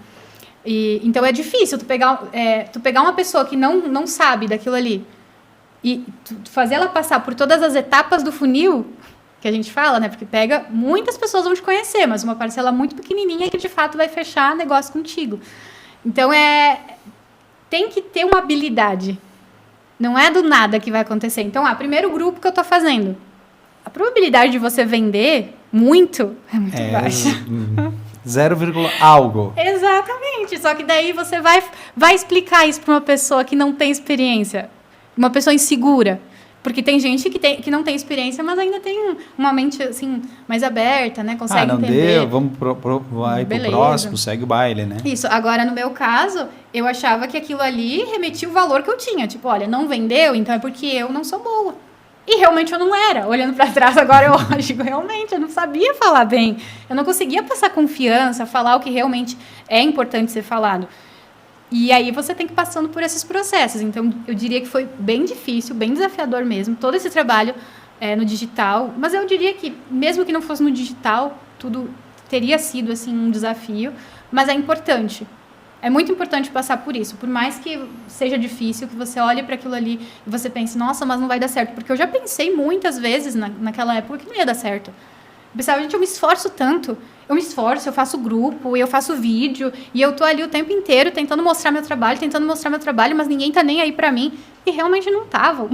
[SPEAKER 5] Então, é difícil tu pegar uma pessoa que não sabe daquilo ali e tu fazer ela passar por todas as etapas do funil, que a gente fala, né? Porque muitas pessoas vão te conhecer, mas uma parcela muito pequenininha que, de fato, vai fechar negócio contigo. Então, tem que ter uma habilidade. Não é do nada que vai acontecer. Então, primeiro grupo que eu estou fazendo. A probabilidade de você vender muito é muito baixa.
[SPEAKER 1] 0, algo.
[SPEAKER 5] Exatamente. Só que daí você vai explicar isso para uma pessoa que não tem experiência. Uma pessoa insegura. Porque tem gente que não tem experiência, mas ainda tem uma mente assim, mais aberta, né? Consegue entender.
[SPEAKER 1] Deu, vamos vai pro próximo, segue o baile, né?
[SPEAKER 5] Isso. Agora, no meu caso, eu achava que aquilo ali remetia o valor que eu tinha. Tipo, olha, não vendeu, então é porque eu não sou boa. E realmente eu não era. Olhando para trás agora, eu acho que realmente eu não sabia falar bem. Eu não conseguia passar confiança, falar o que realmente é importante ser falado. E aí você tem que ir passando por esses processos. Então, eu diria que foi bem difícil, bem desafiador mesmo, todo esse trabalho no digital. Mas eu diria que, mesmo que não fosse no digital, tudo teria sido assim, um desafio. Mas é importante. É muito importante passar por isso. Por mais que seja difícil, que você olhe para aquilo ali e você pense, nossa, mas não vai dar certo. Porque eu já pensei muitas vezes naquela época que não ia dar certo. Eu pensava, gente, eu me esforço tanto. Eu me esforço, eu faço grupo, eu faço vídeo, e eu tô ali o tempo inteiro tentando mostrar meu trabalho, mas ninguém tá nem aí pra mim. E realmente não estavam.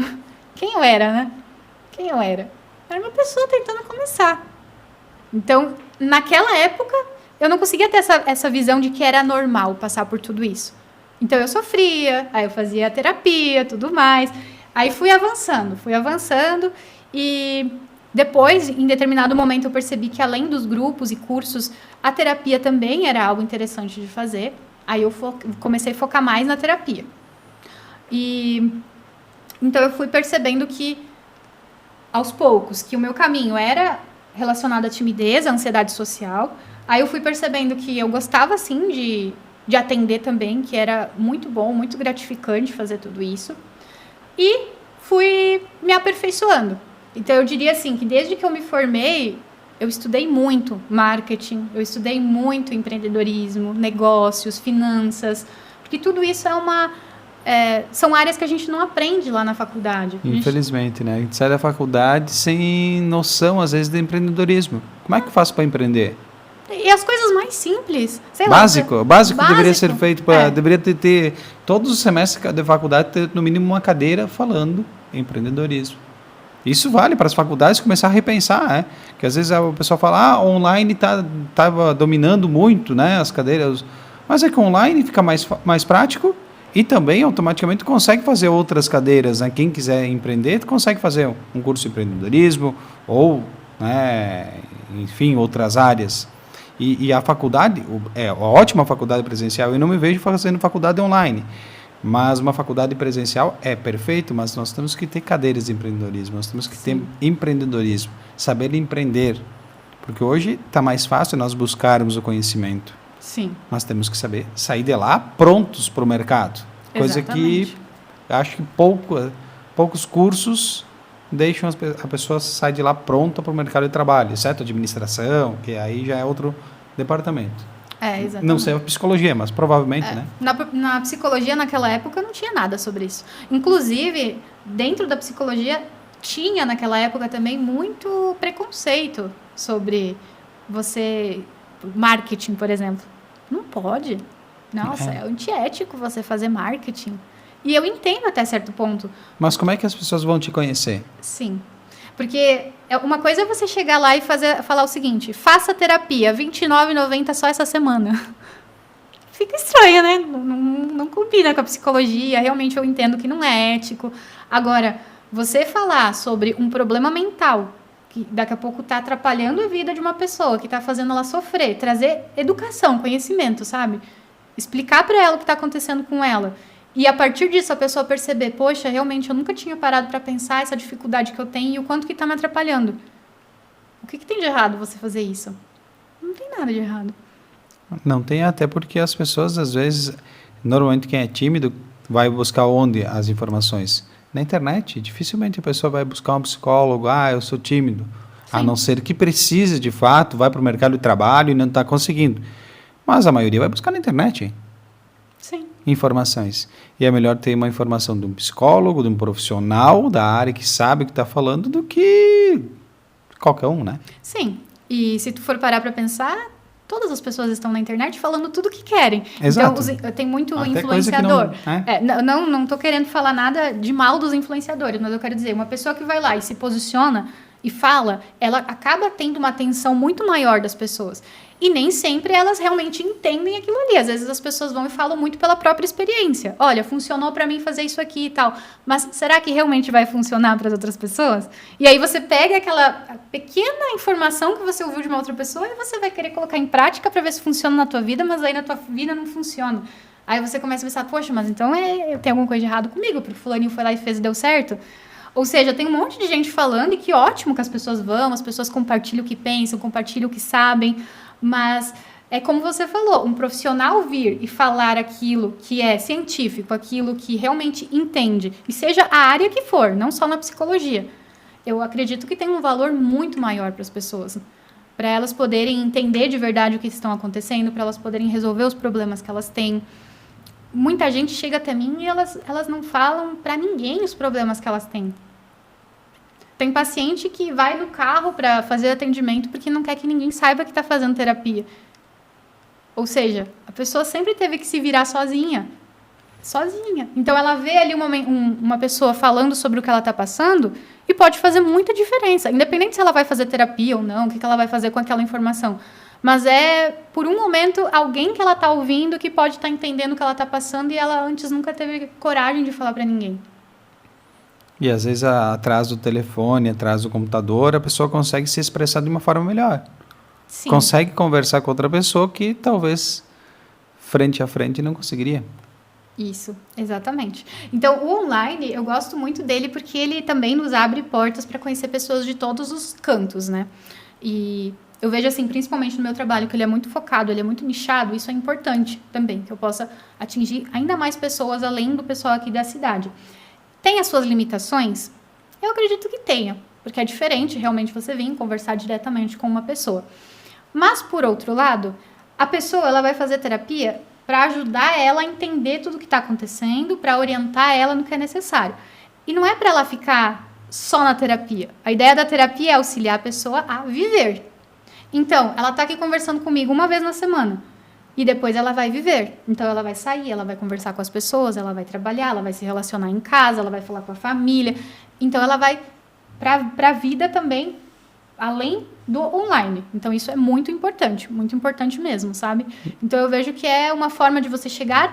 [SPEAKER 5] Quem eu era, né? Quem eu era? Era uma pessoa tentando começar. Então, naquela época, eu não conseguia ter essa visão de que era normal passar por tudo isso. Então, eu sofria, aí eu fazia terapia, tudo mais. Aí fui avançando, e depois, em determinado momento, eu percebi que, além dos grupos e cursos, a terapia também era algo interessante de fazer. Aí eu comecei a focar mais na terapia. Então, eu fui percebendo que, aos poucos, que o meu caminho era relacionado à timidez, à ansiedade social. Aí eu fui percebendo que eu gostava, sim, de atender também, que era muito bom, muito gratificante fazer tudo isso. E fui me aperfeiçoando. Então, eu diria assim, que desde que eu me formei, eu estudei muito marketing, eu estudei muito empreendedorismo, negócios, finanças, porque tudo isso são áreas que a gente não aprende lá na faculdade.
[SPEAKER 1] Infelizmente, né? A gente sai da faculdade sem noção, às vezes, de empreendedorismo. Como é que eu faço para empreender?
[SPEAKER 5] E as coisas mais simples.
[SPEAKER 1] Básico deveria ser feito, deveria ter todos os semestres de faculdade, ter no mínimo uma cadeira falando em empreendedorismo. Isso vale para as faculdades começar a repensar, né? Que às vezes o pessoal fala, online estava dominando muito, né, as cadeiras, mas é que online fica mais prático e também automaticamente consegue fazer outras cadeiras, né? Quem quiser empreender consegue fazer um curso de empreendedorismo ou, né, enfim, outras áreas. E a faculdade, a ótima faculdade presencial, eu não me vejo fazendo faculdade online. Mas uma faculdade presencial é perfeito, mas nós temos que ter cadeiras de empreendedorismo, nós temos que ter empreendedorismo, saber empreender. Porque hoje está mais fácil nós buscarmos o conhecimento.
[SPEAKER 5] Sim.
[SPEAKER 1] Mas temos que saber sair de lá prontos para o mercado. Coisa
[SPEAKER 5] Exatamente.
[SPEAKER 1] que acho que poucos cursos deixam a pessoa sair de lá pronta para o mercado de trabalho, exceto administração, que aí já é outro departamento.
[SPEAKER 5] Exatamente.
[SPEAKER 1] Não sei a psicologia, mas provavelmente, né?
[SPEAKER 5] Na psicologia, naquela época, não tinha nada sobre isso. Inclusive, dentro da psicologia, tinha naquela época também muito preconceito sobre marketing, por exemplo. Não pode. Nossa, é antiético você fazer marketing. E eu entendo até certo ponto.
[SPEAKER 1] Mas como é que as pessoas vão te conhecer?
[SPEAKER 5] Sim. Porque uma coisa é você chegar lá e falar o seguinte, faça terapia, R$29,90 só essa semana. Fica estranho, né? Não combina com a psicologia, realmente eu entendo que não é ético. Agora, você falar sobre um problema mental, que daqui a pouco está atrapalhando a vida de uma pessoa, que está fazendo ela sofrer, trazer educação, conhecimento, sabe? Explicar para ela o que está acontecendo com ela. E a partir disso a pessoa perceber, poxa, realmente eu nunca tinha parado para pensar essa dificuldade que eu tenho e o quanto que está me atrapalhando. O que tem de errado você fazer isso? Não tem nada de errado.
[SPEAKER 1] Não tem, até porque as pessoas, às vezes, normalmente quem é tímido vai buscar onde as informações? Na internet, dificilmente a pessoa vai buscar um psicólogo, eu sou tímido.
[SPEAKER 5] Sim.
[SPEAKER 1] A não ser que precise, de fato, vai para o mercado de trabalho e não está conseguindo. Mas a maioria vai buscar na internet
[SPEAKER 5] Sim.
[SPEAKER 1] informações. E é melhor ter uma informação de um psicólogo, de um profissional da área que sabe o que está falando, do que qualquer um, né?
[SPEAKER 5] Sim. E se tu for parar para pensar, todas as pessoas estão na internet falando tudo o que querem.
[SPEAKER 1] Exato.
[SPEAKER 5] Então, tem muito
[SPEAKER 1] Até
[SPEAKER 5] influenciador.
[SPEAKER 1] coisa que
[SPEAKER 5] Não tô querendo falar nada de mal dos influenciadores, mas eu quero dizer, uma pessoa que vai lá e se posiciona e fala, ela acaba tendo uma atenção muito maior das pessoas. E nem sempre elas realmente entendem aquilo ali. Às vezes as pessoas vão e falam muito pela própria experiência. Olha, funcionou para mim fazer isso aqui e tal. Mas será que realmente vai funcionar para as outras pessoas? E aí você pega aquela pequena informação que você ouviu de uma outra pessoa e você vai querer colocar em prática para ver se funciona na tua vida, mas aí na tua vida não funciona. Aí você começa a pensar, poxa, mas então tem alguma coisa de errado comigo, porque fulaninho foi lá e fez e deu certo. Ou seja, tem um monte de gente falando e que ótimo que as pessoas vão, as pessoas compartilham o que pensam, compartilham o que sabem, mas é como você falou, um profissional vir e falar aquilo que é científico, aquilo que realmente entende, e seja a área que for, não só na psicologia, eu acredito que tem um valor muito maior para as pessoas, para elas poderem entender de verdade o que estão acontecendo, para elas poderem resolver os problemas que elas têm. Muita gente chega até mim e elas não falam para ninguém os problemas que elas têm. Tem paciente que vai no carro para fazer atendimento porque não quer que ninguém saiba que está fazendo terapia. Ou seja, a pessoa sempre teve que se virar sozinha. Sozinha. Então, ela vê ali uma pessoa falando sobre o que ela está passando e pode fazer muita diferença. Independente se ela vai fazer terapia ou não, o que ela vai fazer com aquela informação. Mas por um momento, alguém que ela está ouvindo que pode estar entendendo o que ela está passando e ela antes nunca teve coragem de falar para ninguém.
[SPEAKER 1] E às vezes atrás do telefone, atrás do computador, a pessoa consegue se expressar de uma forma melhor.
[SPEAKER 5] Sim.
[SPEAKER 1] Consegue conversar com outra pessoa que talvez frente a frente não conseguiria.
[SPEAKER 5] Isso, exatamente. Então, o online, eu gosto muito dele porque ele também nos abre portas para conhecer pessoas de todos os cantos, né? E eu vejo assim, principalmente no meu trabalho, que ele é muito focado, ele é muito nichado, isso é importante também, que eu possa atingir ainda mais pessoas além do pessoal aqui da cidade. Tem as suas limitações? Eu acredito que tenha, porque é diferente realmente você vir conversar diretamente com uma pessoa. Mas, por outro lado, a pessoa ela vai fazer terapia para ajudar ela a entender tudo o que está acontecendo, para orientar ela no que é necessário. E não é para ela ficar só na terapia. A ideia da terapia é auxiliar a pessoa a viver. Então, ela está aqui conversando comigo uma vez na semana. E depois ela vai viver. Então, ela vai sair, ela vai conversar com as pessoas, ela vai trabalhar, ela vai se relacionar em casa, ela vai falar com a família. Então, ela vai para a vida também, além do online. Então, isso é muito importante mesmo, sabe? Então, eu vejo que é uma forma de você chegar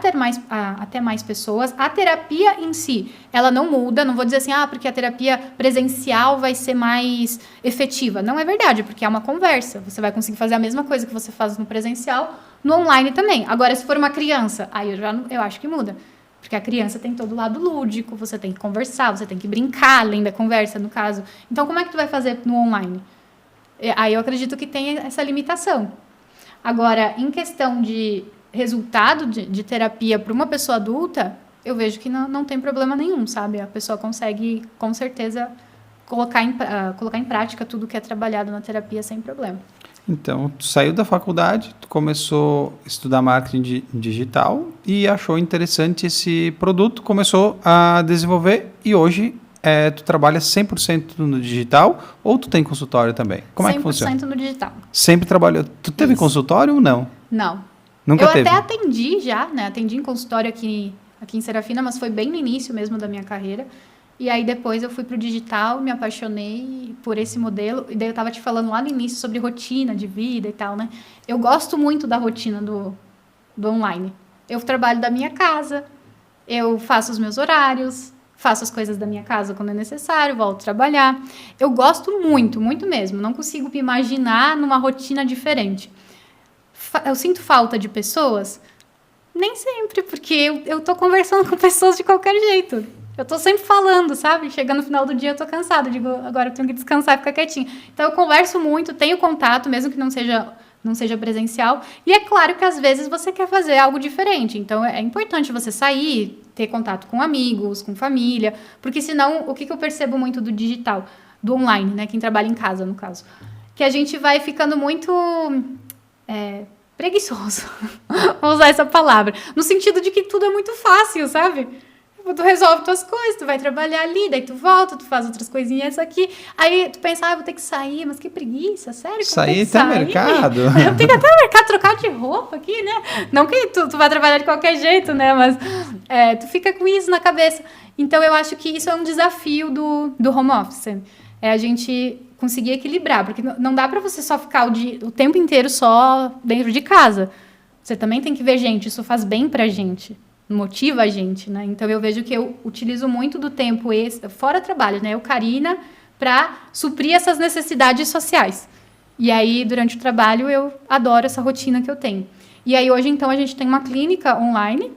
[SPEAKER 5] até mais pessoas. A terapia em si, ela não muda. Não vou dizer assim, porque a terapia presencial vai ser mais efetiva. Não é verdade, porque é uma conversa. Você vai conseguir fazer a mesma coisa que você faz no presencial, no online também. Agora, se for uma criança, aí eu acho que muda. Porque a criança tem todo o lado lúdico, você tem que conversar, você tem que brincar além da conversa, no caso. Então, como é que tu vai fazer no online? Aí eu acredito que tem essa limitação. Agora, em questão de resultado de terapia para uma pessoa adulta, eu vejo que não tem problema nenhum, sabe? A pessoa consegue, com certeza, colocar em prática tudo que é trabalhado na terapia sem problema.
[SPEAKER 1] Então, tu saiu da faculdade, tu começou a estudar marketing digital e achou interessante esse produto, começou a desenvolver e hoje tu trabalha 100% no digital ou tu tem consultório também? Como é que funciona?
[SPEAKER 5] 100% no digital.
[SPEAKER 1] Sempre trabalhou. Tu teve consultório ou não?
[SPEAKER 5] Não.
[SPEAKER 1] Nunca teve?
[SPEAKER 5] Eu até atendi já, né? Atendi em consultório aqui em Serafina, mas foi bem no início mesmo da minha carreira. E aí depois eu fui pro digital, me apaixonei por esse modelo. E daí eu tava te falando lá no início sobre rotina de vida e tal, né? Eu gosto muito da rotina do online. Eu trabalho da minha casa, eu faço os meus horários, faço as coisas da minha casa quando é necessário, volto a trabalhar. Eu gosto muito, muito mesmo. Não consigo me imaginar numa rotina diferente. Eu sinto falta de pessoas? Nem sempre, porque eu tô conversando com pessoas de qualquer jeito. Eu tô sempre falando, sabe? Chegando no final do dia eu tô cansada. Digo, agora eu tenho que descansar e ficar quietinha. Então eu converso muito, tenho contato, mesmo que não seja não seja presencial. E é claro que às vezes você quer fazer algo diferente. Então é importante você sair, ter contato com amigos, com família, porque senão, o que eu percebo muito do digital, do online, né? Quem trabalha em casa, no caso, que a gente vai ficando muito preguiçoso, vou usar essa palavra, no sentido de que tudo é muito fácil, sabe? Tu resolve tuas coisas, tu vai trabalhar ali, daí tu volta, tu faz outras coisinhas aqui, aí tu pensa, vou ter que sair, mas que preguiça, sério?
[SPEAKER 1] Sair até o mercado.
[SPEAKER 5] Eu tenho que até o mercado trocar de roupa aqui, né? Não que tu vai trabalhar de qualquer jeito, né? Mas tu fica com isso na cabeça. Então, eu acho que isso é um desafio do home office. É a gente conseguir equilibrar, porque não dá para você só ficar o tempo inteiro só dentro de casa. Você também tem que ver, gente, isso faz bem pra gente, motiva a gente, né? Então, eu vejo que eu utilizo muito do tempo fora trabalho, né? Eu, Karina, para suprir essas necessidades sociais. E aí, durante o trabalho, eu adoro essa rotina que eu tenho. E aí, hoje, então, a gente tem uma clínica online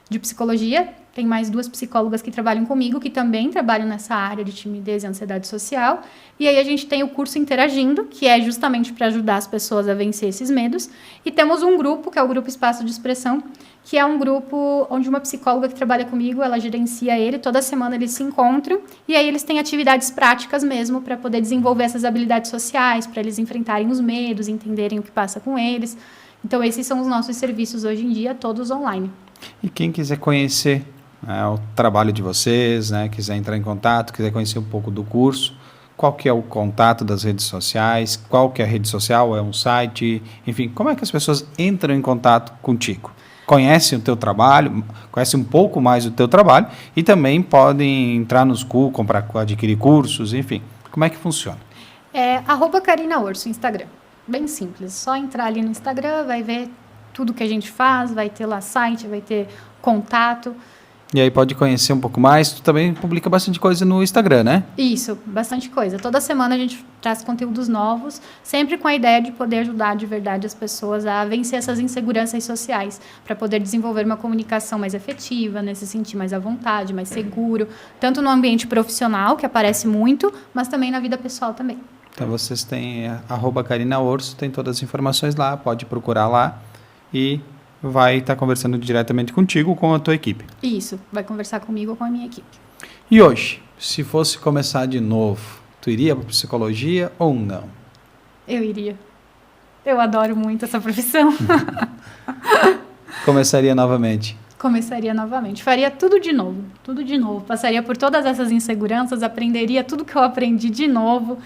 [SPEAKER 5] de psicologia. Tem mais 2 psicólogas que trabalham comigo, que também trabalham nessa área de timidez e ansiedade social. E aí a gente tem o curso Interagindo, que é justamente para ajudar as pessoas a vencer esses medos. E temos um grupo, que é o Grupo Espaço de Expressão, que é um grupo onde uma psicóloga que trabalha comigo, ela gerencia ele, toda semana eles se encontram, e aí eles têm atividades práticas mesmo, para poder desenvolver essas habilidades sociais, para eles enfrentarem os medos, entenderem o que passa com eles. Então esses são os nossos serviços hoje em dia, todos online.
[SPEAKER 1] E quem quiser conhecer o trabalho de vocês, né, quiser entrar em contato, quiser conhecer um pouco do curso, qual que é o contato das redes sociais, qual que é a rede social, é um site, enfim, como é que as pessoas entram em contato contigo? Conhecem o teu trabalho, conhecem um pouco mais do teu trabalho e também podem entrar nos cursos, adquirir cursos, enfim, como é que funciona?
[SPEAKER 5] @Karina Orso, Instagram, bem simples, só entrar ali no Instagram, vai ver tudo que a gente faz, vai ter lá site, vai ter contato.
[SPEAKER 1] E aí pode conhecer um pouco mais. Tu também publica bastante coisa no Instagram, né?
[SPEAKER 5] Isso, bastante coisa. Toda semana a gente traz conteúdos novos, sempre com a ideia de poder ajudar de verdade as pessoas a vencer essas inseguranças sociais, para poder desenvolver uma comunicação mais efetiva, né, se sentir mais à vontade, mais seguro, tanto no ambiente profissional, que aparece muito, mas também na vida pessoal também.
[SPEAKER 1] Então vocês têm @Karina Orso, tem todas as informações lá, pode procurar lá e vai estar conversando diretamente contigo ou com a tua equipe.
[SPEAKER 5] Isso, vai conversar comigo ou com a minha equipe.
[SPEAKER 1] E hoje, se fosse começar de novo, tu iria para psicologia ou não?
[SPEAKER 5] Eu iria. Eu adoro muito essa profissão.
[SPEAKER 1] Começaria novamente?
[SPEAKER 5] Começaria novamente. Faria tudo de novo. Tudo de novo. Passaria por todas essas inseguranças, aprenderia tudo que eu aprendi de novo.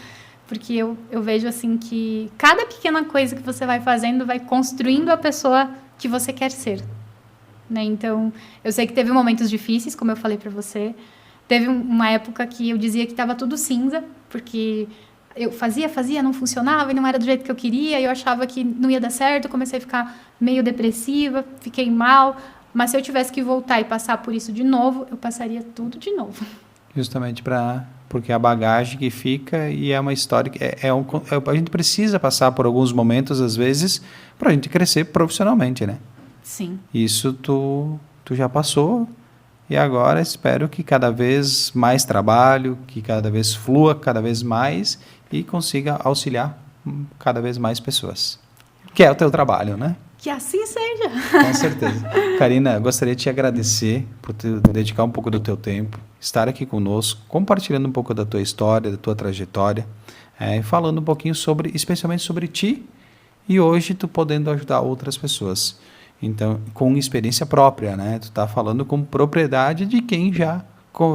[SPEAKER 5] Porque eu vejo assim que cada pequena coisa que você vai fazendo vai construindo a pessoa que você quer ser, né? Então, eu sei que teve momentos difíceis, como eu falei para você. Teve uma época que eu dizia que estava tudo cinza, porque eu fazia, não funcionava e não era do jeito que eu queria, e eu achava que não ia dar certo, eu comecei a ficar meio depressiva, fiquei mal, mas se eu tivesse que voltar e passar por isso de novo, eu passaria tudo de novo.
[SPEAKER 1] Justamente porque a bagagem que fica e é uma história que a gente precisa passar por alguns momentos, às vezes, para a gente crescer profissionalmente, né?
[SPEAKER 5] Sim.
[SPEAKER 1] Isso tu já passou e agora espero que cada vez mais trabalho, que cada vez flua cada vez mais e consiga auxiliar cada vez mais pessoas. Que é o teu trabalho, né?
[SPEAKER 5] Que assim seja.
[SPEAKER 1] Com certeza. Karina, gostaria de te agradecer por te dedicar um pouco do teu tempo, estar aqui conosco, compartilhando um pouco da tua história, da tua trajetória, falando um pouquinho especialmente sobre ti e hoje tu podendo ajudar outras pessoas. Então, com experiência própria, né? Tu tá falando com propriedade de quem já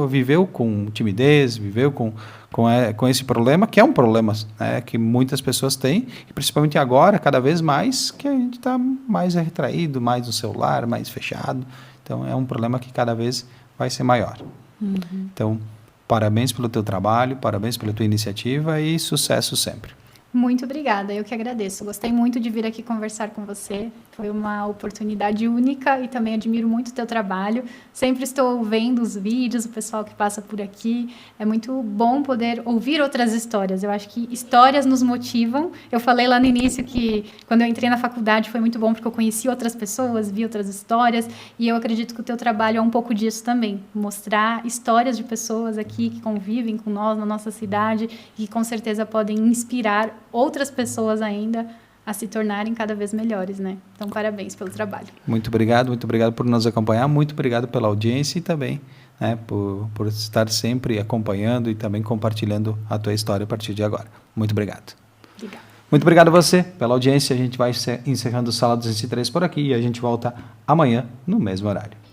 [SPEAKER 1] viveu com timidez, viveu com esse problema, que é um problema, né, que muitas pessoas têm, e principalmente agora, cada vez mais, que a gente está mais retraído, mais no celular, mais fechado. Então, é um problema que cada vez vai ser maior. Uhum. Então, parabéns pelo teu trabalho, parabéns pela tua iniciativa e sucesso sempre.
[SPEAKER 5] Muito obrigada, eu que agradeço. Gostei muito de vir aqui conversar com você. Foi uma oportunidade única e também admiro muito o teu trabalho. Sempre estou vendo os vídeos, o pessoal que passa por aqui. É muito bom poder ouvir outras histórias. Eu acho que histórias nos motivam. Eu falei lá no início que quando eu entrei na faculdade foi muito bom porque eu conheci outras pessoas, vi outras histórias e eu acredito que o teu trabalho é um pouco disso também. Mostrar histórias de pessoas aqui que convivem com nós na nossa cidade e que com certeza podem inspirar outras pessoas ainda a se tornarem cada vez melhores, né? Então, parabéns pelo trabalho.
[SPEAKER 1] Muito obrigado por nos acompanhar, muito obrigado pela audiência e também, né, por estar sempre acompanhando e também compartilhando a tua história a partir de agora. Muito obrigado.
[SPEAKER 5] Obrigada.
[SPEAKER 1] Muito obrigado a você pela audiência. A gente vai encerrando o Sala 203 por aqui e a gente volta amanhã no mesmo horário.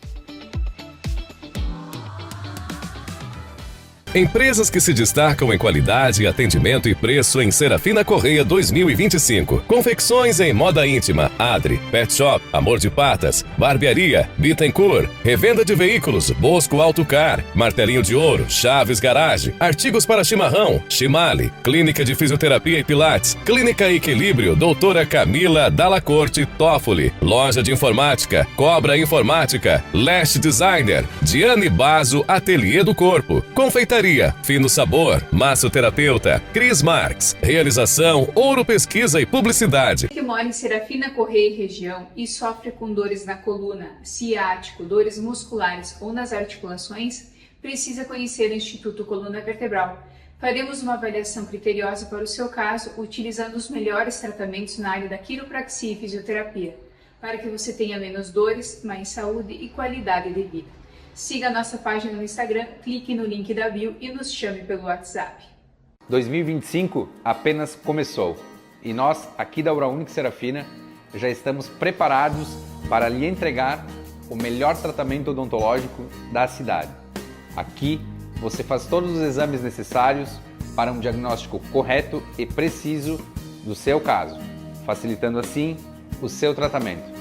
[SPEAKER 2] Empresas que se destacam em qualidade, atendimento e preço em Serafina Correia 2025. Confecções em moda íntima, Adri, Pet Shop, Amor de Patas, Barbearia, Bittencourt, revenda de veículos, Bosco Autocar, Martelinho de Ouro, Chaves Garage, artigos para chimarrão, Chimale, Clínica de Fisioterapia e Pilates, Clínica Equilíbrio, Doutora Camila Dalla Corte Toffoli, Loja de Informática, Cobra Informática, Lash Designer, Diane Bazo, Ateliê do Corpo, Confeitaria Fino Sabor, Massoterapeuta, Cris Marques. Realização, Ouro Pesquisa e Publicidade.
[SPEAKER 3] Que mora em Serafina Correia e região e sofre com dores na coluna, ciático, dores musculares ou nas articulações, precisa conhecer o Instituto Coluna Vertebral. Faremos uma avaliação criteriosa para o seu caso, utilizando os melhores tratamentos na área da quiropraxia e fisioterapia, para que você tenha menos dores, mais saúde e qualidade de vida. Siga a nossa página no Instagram, clique no link da bio e nos chame pelo WhatsApp.
[SPEAKER 4] 2025 apenas começou e nós, aqui da Uraunic Serafina, já estamos preparados para lhe entregar o melhor tratamento odontológico da cidade. Aqui você faz todos os exames necessários para um diagnóstico correto e preciso do seu caso, facilitando assim o seu tratamento.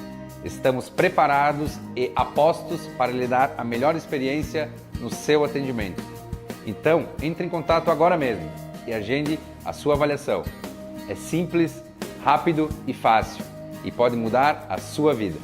[SPEAKER 4] Estamos preparados e apostos para lhe dar a melhor experiência no seu atendimento. Então, entre em contato agora mesmo e agende a sua avaliação. É simples, rápido e fácil e pode mudar a sua vida.